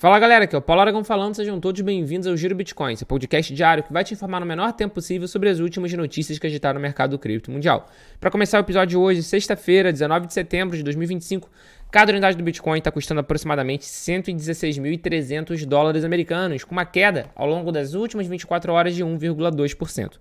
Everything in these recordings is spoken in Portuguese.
Fala galera, aqui é o Paulo Aragão falando, sejam todos bem-vindos ao Giro Bitcoin, esse podcast diário que vai te informar no menor tempo possível sobre as últimas notícias que agitaram o mercado cripto mundial. Para começar o episódio de hoje, sexta-feira, 19 de setembro de 2025, cada unidade do Bitcoin está custando aproximadamente 116.300 dólares americanos, com uma queda ao longo das últimas 24 horas de 1,2%.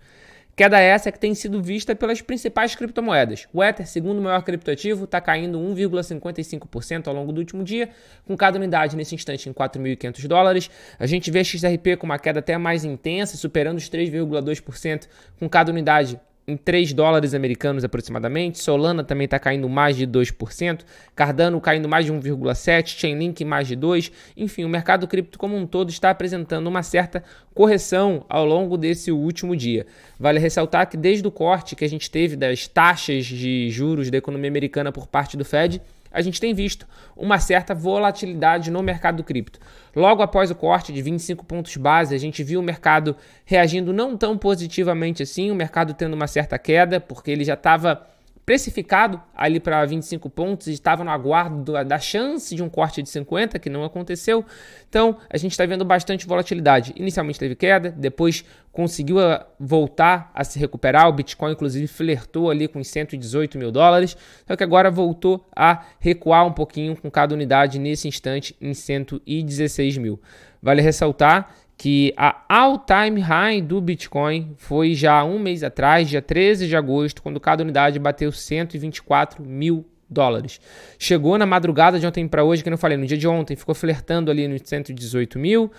Queda essa que tem sido vista pelas principais criptomoedas. O Ether, segundo maior criptoativo, está caindo 1,55% ao longo do último dia, com cada unidade nesse instante em 4.500 dólares. A gente vê a XRP com uma queda até mais intensa, superando os 3,2%, com cada unidade em 3 dólares americanos aproximadamente. Solana também está caindo mais de 2%, Cardano caindo mais de 1,7%, Chainlink mais de 2%. Enfim, o mercado cripto como um todo está apresentando uma certa correção ao longo desse último dia. Vale ressaltar que desde o corte que a gente teve das taxas de juros da economia americana por parte do Fed, a gente tem visto uma certa volatilidade no mercado cripto. Logo após o corte de 25 pontos base, a gente viu o mercado reagindo não tão positivamente assim, o mercado tendo uma certa queda, porque ele já estava precificado ali para 25 pontos e estava no aguardo da chance de um corte de 50, que não aconteceu. Então, a gente está vendo bastante volatilidade. Inicialmente teve queda, depois conseguiu voltar a se recuperar. O Bitcoin, inclusive, flertou ali com 118 mil dólares, só que agora voltou a recuar um pouquinho com cada unidade nesse instante em 116 mil. Vale ressaltar que a all-time high do Bitcoin foi já um mês atrás, dia 13 de agosto, quando cada unidade bateu 124 mil dólares. Chegou na madrugada de ontem para hoje, que eu não falei, no dia de ontem, ficou flertando ali nos 118 mil,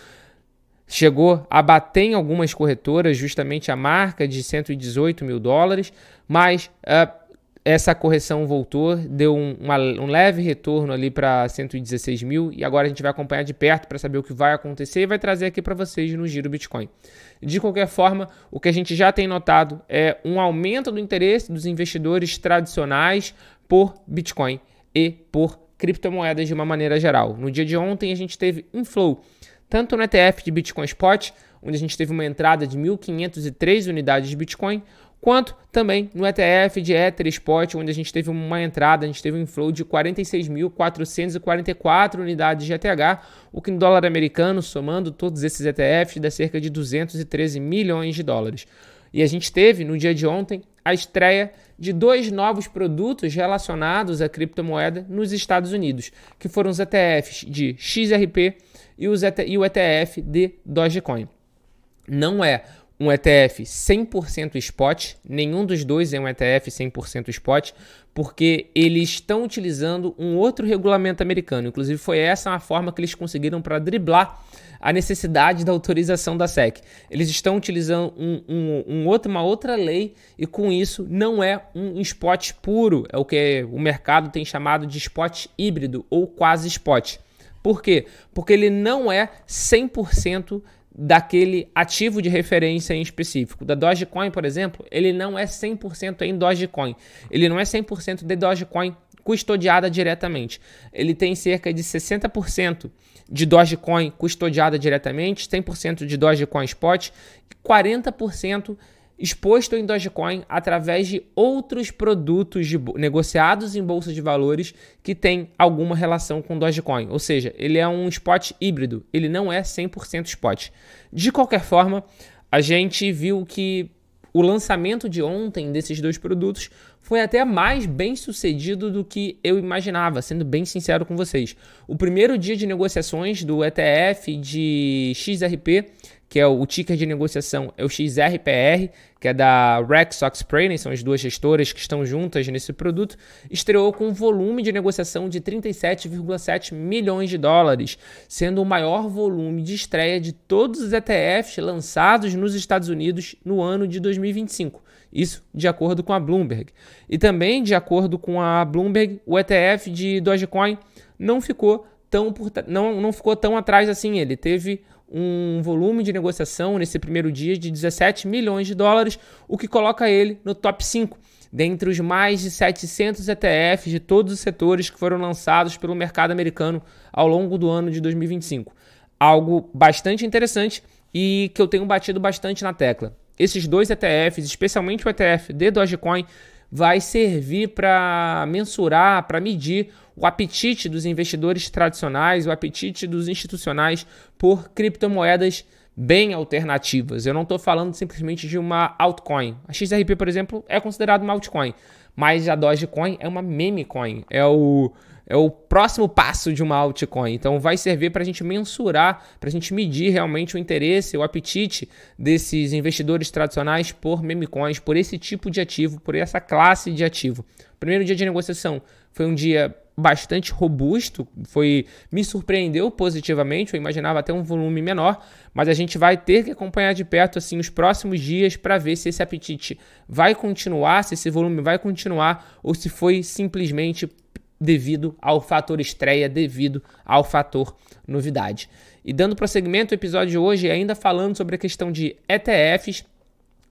chegou a bater em algumas corretoras justamente a marca de 118 mil dólares, mas essa correção voltou, deu um leve retorno ali para 116 mil e agora a gente vai acompanhar de perto para saber o que vai acontecer e vai trazer aqui para vocês no Giro Bitcoin. De qualquer forma, o que a gente já tem notado é um aumento do interesse dos investidores tradicionais por Bitcoin e por criptomoedas de uma maneira geral. No dia de ontem a gente teve inflow, tanto no ETF de Bitcoin Spot, onde a gente teve uma entrada de 1.503 unidades de Bitcoin, quanto também no ETF de Ether Spot, onde a gente teve uma entrada, a gente teve um inflow de 46.444 unidades de ETH, o que no dólar americano, somando todos esses ETFs, dá cerca de 213 milhões de dólares. E a gente teve, no dia de ontem, a estreia de 2 novos produtos relacionados à criptomoeda nos Estados Unidos, que foram os ETFs de XRP e o ETF de Dogecoin. Não é um ETF 100% spot, nenhum dos dois é um ETF 100% spot, porque eles estão utilizando um outro regulamento americano. Inclusive foi essa a forma que eles conseguiram para driblar a necessidade da autorização da SEC. Eles estão utilizando uma outra lei e com isso não é um spot puro, é o que o mercado tem chamado de spot híbrido ou quase spot. Por quê? Porque ele não é 100% daquele ativo de referência em específico. Da Dogecoin, por exemplo, ele não é 100% em Dogecoin. Ele não é 100% de Dogecoin custodiada diretamente. Ele tem cerca de 60% de Dogecoin custodiada diretamente, 100% de Dogecoin Spot e 40% exposto em Dogecoin através de outros produtos negociados em bolsa de valores que tem alguma relação com Dogecoin. Ou seja, ele é um spot híbrido, ele não é 100% spot. De qualquer forma, a gente viu que o lançamento de ontem desses dois produtos foi até mais bem sucedido do que eu imaginava, sendo bem sincero com vocês. O primeiro dia de negociações do ETF de XRP, que é o ticker de negociação, é o XRPR, que é da Rex Oxbridge, são as duas gestoras que estão juntas nesse produto, estreou com um volume de negociação de 37,7 milhões de dólares, sendo o maior volume de estreia de todos os ETFs lançados nos Estados Unidos no ano de 2025. Isso de acordo com a Bloomberg. E também, de acordo com a Bloomberg, o ETF de Dogecoin não ficou tão atrás assim. Ele teve um volume de negociação nesse primeiro dia de 17 milhões de dólares, o que coloca ele no top 5, dentre os mais de 700 ETFs de todos os setores que foram lançados pelo mercado americano ao longo do ano de 2025. Algo bastante interessante e que eu tenho batido bastante na tecla. Esses dois ETFs, especialmente o ETF de Dogecoin, vai servir para mensurar, para medir o apetite dos investidores tradicionais, o apetite dos institucionais por criptomoedas bem alternativas. Eu não estou falando simplesmente de uma altcoin. A XRP, por exemplo, é considerada uma altcoin, mas a Dogecoin é uma meme coin, é o próximo passo de uma altcoin. Então vai servir para a gente mensurar, para a gente medir realmente o interesse, o apetite desses investidores tradicionais por meme coins, por esse tipo de ativo, por essa classe de ativo. O primeiro dia de negociação foi um dia bastante robusto, me surpreendeu positivamente, eu imaginava até um volume menor, mas a gente vai ter que acompanhar de perto assim os próximos dias para ver se esse apetite vai continuar, se esse volume vai continuar ou se foi simplesmente devido ao fator estreia, devido ao fator novidade. E dando prosseguimento ao episódio de hoje, ainda falando sobre a questão de ETFs,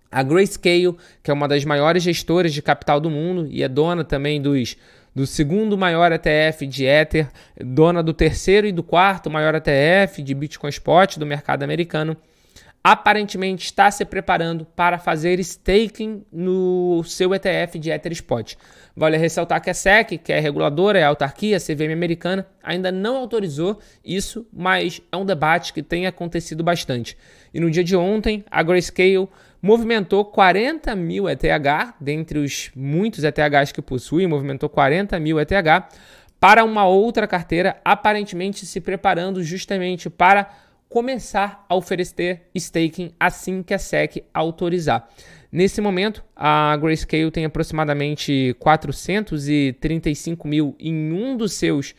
a Grayscale, que é uma das maiores gestoras de capital do mundo e é dona também do segundo maior ETF de Ether, dona do terceiro e do quarto maior ETF de Bitcoin Spot do mercado americano, aparentemente está se preparando para fazer staking no seu ETF de Ether Spot. Vale ressaltar que a SEC, que é a reguladora, é a autarquia, a CVM americana, ainda não autorizou isso, mas é um debate que tem acontecido bastante. E no dia de ontem, a Grayscale movimentou 40 mil ETH, dentre os muitos ETHs que possui, movimentou 40 mil ETH para uma outra carteira, aparentemente se preparando justamente para começar a oferecer staking assim que a SEC autorizar. Nesse momento, a Grayscale tem aproximadamente 435 mil em um dos seus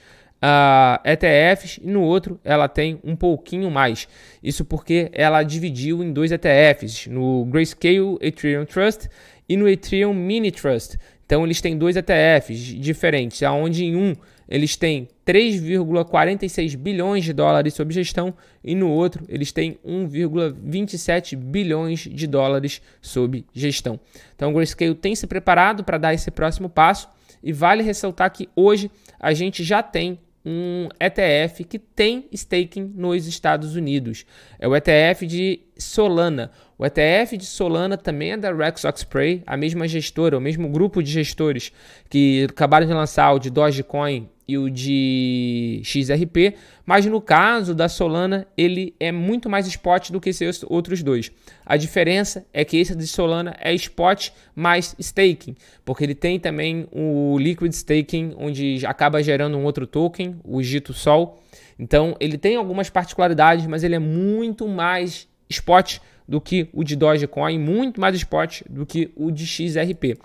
ETFs e no outro ela tem um pouquinho mais. Isso porque ela dividiu em dois ETFs, no Grayscale Ethereum Trust e no Ethereum Mini Trust. Então eles têm dois ETFs diferentes, onde em um eles têm 3,46 bilhões de dólares sob gestão e no outro eles têm 1,27 bilhões de dólares sob gestão. Então o Grayscale tem se preparado para dar esse próximo passo e vale ressaltar que hoje a gente já tem um ETF que tem staking nos Estados Unidos. É o ETF de Solana. O ETF de Solana também é da Rex Oxbridge, a mesma gestora, o mesmo grupo de gestores que acabaram de lançar o de Dogecoin e o de XRP, mas no caso da Solana, ele é muito mais spot do que esses outros dois. A diferença é que esse de Solana é spot mais staking, porque ele tem também o Liquid Staking, onde acaba gerando um outro token, o Gito Sol. Então, ele tem algumas particularidades, mas ele é muito mais spot do que o de Dogecoin, muito mais spot do que o de XRP.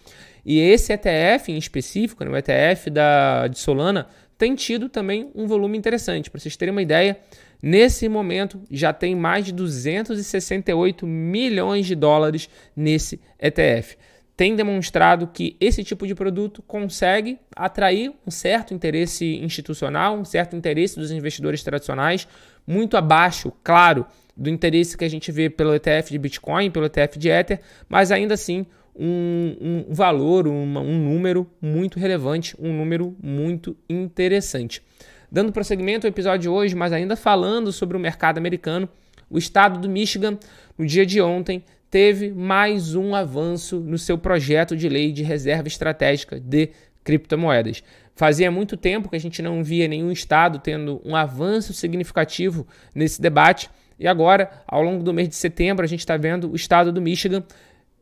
E esse ETF em específico, o ETF de Solana, tem tido também um volume interessante. Para vocês terem uma ideia, nesse momento já tem mais de 268 milhões de dólares nesse ETF. Tem demonstrado que esse tipo de produto consegue atrair um certo interesse institucional, um certo interesse dos investidores tradicionais, muito abaixo, claro, do interesse que a gente vê pelo ETF de Bitcoin, pelo ETF de Ether, mas ainda assim um valor, um número muito relevante, um número muito interessante. Dando prosseguimento ao episódio de hoje, mas ainda falando sobre o mercado americano, o estado do Michigan, no dia de ontem, teve mais um avanço no seu projeto de lei de reserva estratégica de criptomoedas. Fazia muito tempo que a gente não via nenhum estado tendo um avanço significativo nesse debate, e agora, ao longo do mês de setembro, a gente está vendo o estado do Michigan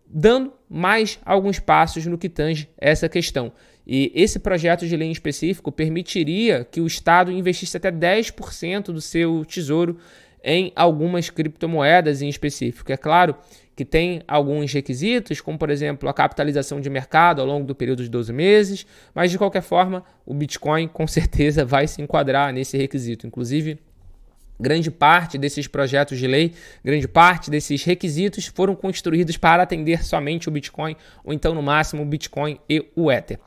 dando mais alguns passos no que tange essa questão. E esse projeto de lei em específico permitiria que o Estado investisse até 10% do seu tesouro em algumas criptomoedas em específico. É claro que tem alguns requisitos, como por exemplo a capitalização de mercado ao longo do período de 12 meses, mas de qualquer forma o Bitcoin com certeza vai se enquadrar nesse requisito. Inclusive, grande parte desses projetos de lei, grande parte desses requisitos foram construídos para atender somente o Bitcoin, ou então no máximo o Bitcoin e o Ether.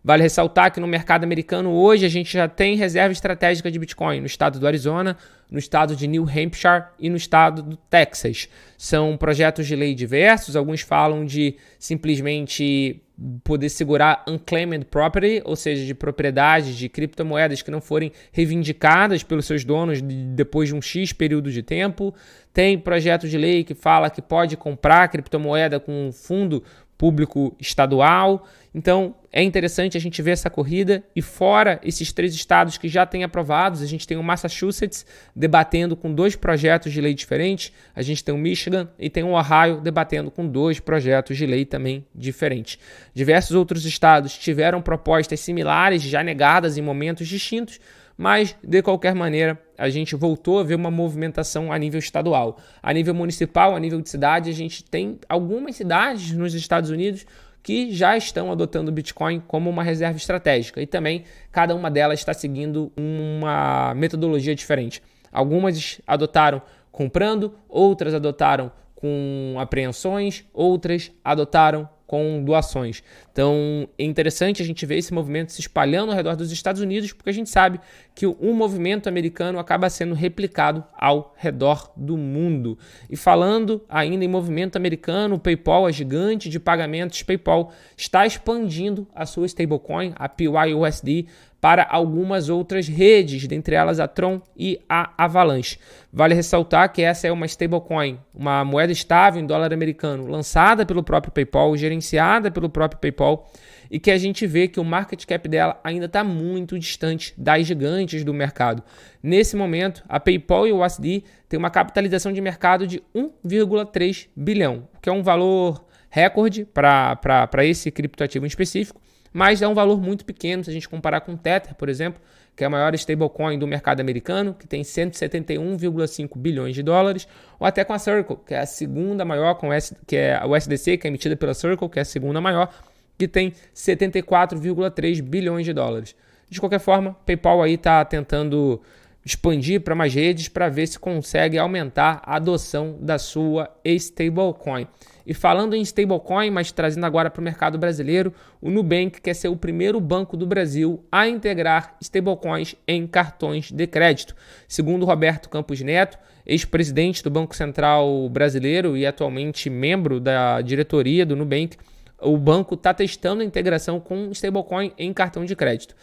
Vale ressaltar que no mercado americano hoje a gente já tem reserva estratégica de Bitcoin no estado do Arizona, no estado de New Hampshire e no estado do Texas. São projetos de lei diversos, alguns falam de simplesmente poder segurar unclaimed property, ou seja, de propriedades de criptomoedas que não forem reivindicadas pelos seus donos depois de um X período de tempo. Tem projeto de lei que fala que pode comprar criptomoeda com um fundo público estadual. Então, é interessante a gente ver essa corrida. E fora esses 3 estados que já têm aprovados, a gente tem o Massachusetts debatendo com 2 projetos de lei diferentes, a gente tem o Michigan e tem o Ohio debatendo com 2 projetos de lei também diferentes. Diversos outros estados tiveram propostas similares, já negadas em momentos distintos, mas, de qualquer maneira, a gente voltou a ver uma movimentação a nível estadual. A nível municipal, a nível de cidade, a gente tem algumas cidades nos Estados Unidos que já estão adotando o Bitcoin como uma reserva estratégica. E também, cada uma delas está seguindo uma metodologia diferente. Algumas adotaram comprando, outras adotaram com apreensões, outras adotaram com doações. Então, é interessante a gente ver esse movimento se espalhando ao redor dos Estados Unidos, porque a gente sabe que o movimento americano acaba sendo replicado ao redor do mundo. E falando ainda em movimento americano, o PayPal, a gigante de pagamentos PayPal, está expandindo a sua stablecoin, a PYUSD, para algumas outras redes, dentre elas a Tron e a Avalanche. Vale ressaltar que essa é uma stablecoin, uma moeda estável em dólar americano, lançada pelo próprio PayPal, gerenciada pelo próprio PayPal, e que a gente vê que o market cap dela ainda está muito distante das gigantes do mercado. Nesse momento, a PayPal USD tem uma capitalização de mercado de 1,3 bilhão, que é um valor recorde para esse criptoativo em específico, mas é um valor muito pequeno se a gente comparar com o Tether, por exemplo, que é a maior stablecoin do mercado americano, que tem 171,5 bilhões de dólares, ou até com a Circle, que é a segunda maior, que é a USDC, que é emitida pela Circle, que é a segunda maior, que tem 74,3 bilhões de dólares. De qualquer forma, PayPal aí está tentando expandir para mais redes para ver se consegue aumentar a adoção da sua stablecoin. E falando em stablecoin, mas trazendo agora para o mercado brasileiro, o Nubank quer ser o primeiro banco do Brasil a integrar stablecoins em cartões de crédito. Segundo Roberto Campos Neto, ex-presidente do Banco Central brasileiro e atualmente membro da diretoria do Nubank, o banco está testando a integração com stablecoin em cartão de crédito.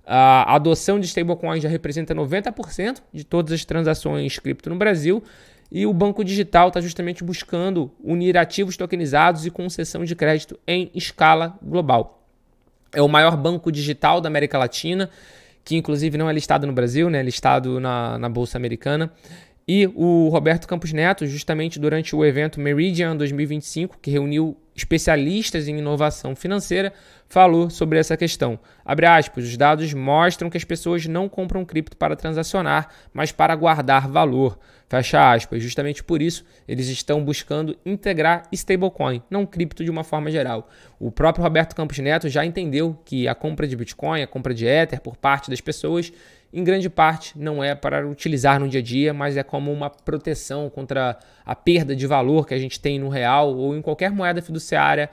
A adoção de stablecoins já representa 90% de todas as transações cripto no Brasil, e o banco digital está justamente buscando unir ativos tokenizados e concessão de crédito em escala global. É o maior banco digital da América Latina, que inclusive não é listado no Brasil, né? É listado na Bolsa Americana. E o Roberto Campos Neto, justamente durante o evento Meridian 2025, que reuniu especialistas em inovação financeira, falou sobre essa questão. Abre aspas, os dados mostram que as pessoas não compram cripto para transacionar, mas para guardar valor. Fecha aspas. Justamente por isso, eles estão buscando integrar stablecoin, não cripto de uma forma geral. O próprio Roberto Campos Neto já entendeu que a compra de Bitcoin, a compra de Ether por parte das pessoas, em grande parte não é para utilizar no dia a dia, mas é como uma proteção contra a perda de valor que a gente tem no real ou em qualquer moeda fiduciária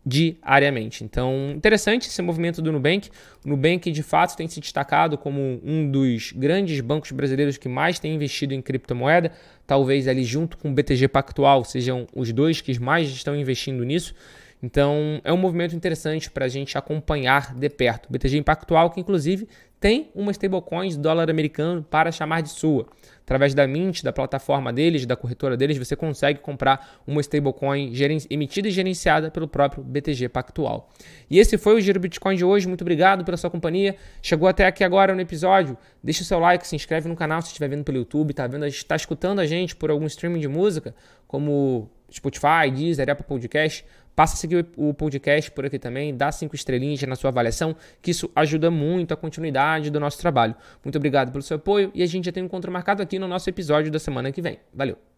diariamente. Então, interessante esse movimento do Nubank. O Nubank, de fato, tem se destacado como um dos grandes bancos brasileiros que mais tem investido em criptomoeda. Talvez ali junto com o BTG Pactual sejam os dois que mais estão investindo nisso. Então, é um movimento interessante para a gente acompanhar de perto. O BTG Pactual, que inclusive tem uma stablecoin de dólar americano para chamar de sua. Através da Mint, da plataforma deles, da corretora deles, você consegue comprar uma stablecoin emitida e gerenciada pelo próprio BTG Pactual. E esse foi o Giro Bitcoin de hoje. Muito obrigado pela sua companhia. Chegou até aqui agora no episódio. Deixa o seu like, se inscreve no canal se estiver vendo pelo YouTube, está escutando a gente por algum streaming de música, como Spotify, Deezer, Apple Podcast. Passa a seguir o podcast por aqui também, dá 5 estrelinhas na sua avaliação, que isso ajuda muito a continuidade do nosso trabalho. Muito obrigado pelo seu apoio e a gente já tem um encontro marcado aqui no nosso episódio da semana que vem. Valeu!